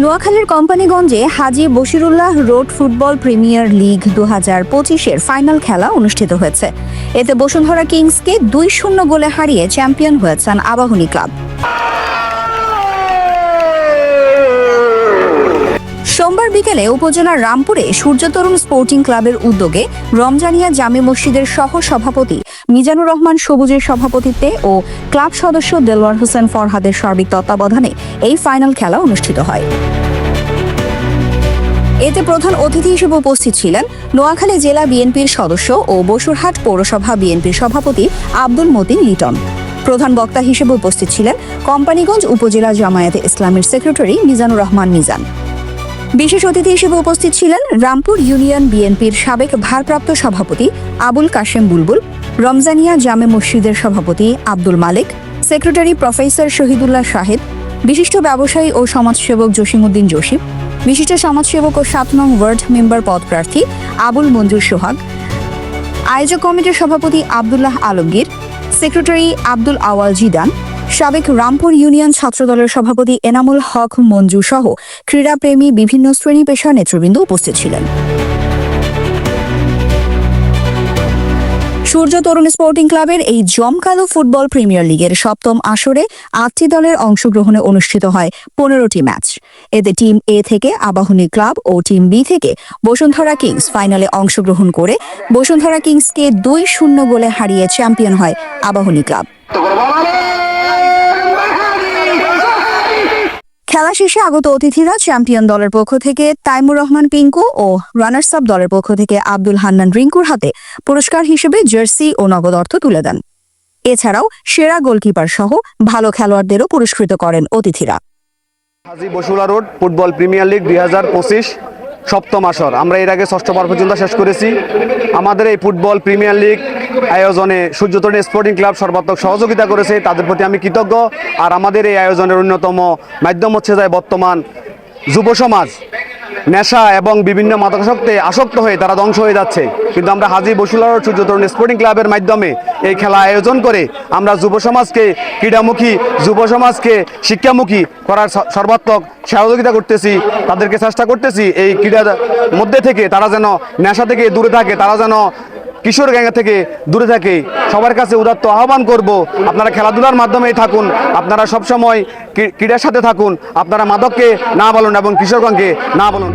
নোয়াখালীর কোম্পানিগঞ্জে Haji Bashirullah road football premier league 2025-এর ফাইনাল খেলা অনুষ্ঠিত হয়েছে। এতে বসুন্ধরা কিংসকে 2-0 গোলে হারিয়ে চ্যাম্পিয়ন হয়েছেন আবাহনী ক্লাব। সোমবার বিকেলে উপজেলার রামপুরে সূর্য তরুণ স্পোর্টিং ক্লাবের উদ্যোগে রমজানিয়া জামে মসজিদের সহ সভাপতি মিজানুর রহমান সবুজের সভাপতিত্বে ও ক্লাব সদস্য দেলোয়ার হোসেন ফরহাদের সার্বিক তত্ত্বাবধানে এই ফাইনাল খেলা অনুষ্ঠিত হয়। এতে প্রধান অতিথি হিসেবে উপস্থিত ছিলেন নোয়াখালী জেলা বিএনপির সদস্য ও বসুরহাট পৌরসভা বিএনপির সভাপতি আব্দুল মতিন লিটন। প্রধান বক্তা হিসেবে উপস্থিত ছিলেন কোম্পানিগঞ্জ উপজেলা জামায়াতে ইসলামের সেক্রেটারি মিজানুর রহমান মিজান। বিশেষ অতিথি হিসেবে উপস্থিত ছিলেন রামপুর ইউনিয়ন বিএনপির সাবেক ভারপ্রাপ্ত সভাপতি আবুল কাশেম বুলবুল, রমজানিয়া জামে মসজিদের সভাপতি আব্দুল মালিক, সেক্রেটারি প্রফেসর শহীদুল্লাহ শাহেদ, বিশিষ্ট ব্যবসায়ী ও সমাজসেবক জসিমউদ্দিন জসিম, বিশিষ্ট সমাজসেবক ও 7 নং ওয়ার্ড মেম্বার পদপ্রার্থী আবুল মঞ্জুর সোহাগ, আয়োজক কমিটির সভাপতি আব্দুল্লাহ আলমগীর, সেক্রেটারি আব্দুল আওয়াল জিদান, সাবেক রামপুর ইউনিয়ন ছাত্রদলের সভাপতি এনামুল হক মঞ্জু সহ ক্রীড়াপ্রেমী বিভিন্ন শ্রেণী পেশার নেতৃবৃন্দ উপস্থিত ছিলেন। সূর্য তরুণ স্পোর্টিং ক্লাবের এই জমকালো ফুটবল প্রিমিয়ার লিগের 7ম আসরে 8টি দলের অংশগ্রহণে অনুষ্ঠিত হয় 15টি ম্যাচ। এতে টিম এ থেকে আবাহনী ক্লাব ও টিম বি থেকে বসুন্ধরা কিংস ফাইনালে অংশগ্রহণ করে বসুন্ধরা কিংসকে 2-0 গোলে হারিয়ে চ্যাম্পিয়ন হয় আবাহনী ক্লাব। খেলা শেষে আগত অতিথিরা চ্যাম্পিয়ন দলের পক্ষ থেকে তাইমুর রহমান পিঙ্কু ও রানার্স আপ দলের পক্ষ থেকে আব্দুল হান্নান রিঙ্কুর হাতে পুরস্কার হিসেবে জার্সি ও নগদ অর্থ তুলে দেন। এছাড়াও সেরা গোলকিপার সহ ভালো খেলোয়াড়দেরও পুরস্কৃত করেন অতিথিরা। Haji Bashirullah road football premier league 2025 7ম আসর আমরা এর আগে 6ষ্ঠ পর্ব পর্যন্ত শেষ করেছি। আমাদের এই ফুটবল প্রিমিয়ার লিগ আয়োজনে সূর্য তরুণ স্পোর্টিং ক্লাব সর্বাত্মক সহযোগিতা করেছে, তাদের প্রতি আমি কৃতজ্ঞ। আর আমাদের এই আয়োজনের অন্যতম মাধ্যম হচ্ছে যে বর্তমান যুব সমাজ নেশা এবং বিভিন্ন মাদকাসক্তে আসক্ত হয়ে তারা ধ্বংস হয়ে যাচ্ছে, কিন্তু আমরা হাজী বশিরুল্লাহ রোড সূর্য তরুণ স্পোর্টিং ক্লাবের মাধ্যমে এই খেলা আয়োজন করে আমরা যুব সমাজকে ক্রীড়ামুখী, যুব সমাজকে শিক্ষামুখী করার সর্বাত্মক সহযোগিতা করতেছি। তাদেরকে চেষ্টা করতেছি এই ক্রীড়ার মধ্যে থেকে তারা যেন নেশা থেকে দূরে থাকে, তারা যেন কিশোর গ্যাং থেকে দূরে থাকে। সবার কাছে উদাত্ত আহ্বান করব, আপনারা খেলাধুলার মাধ্যমেই থাকুন, আপনারা সবসময় ক্রীড়ার সাথে থাকুন, আপনারা মাদককে না বলুন এবং কিশোরগণকে না বলুন।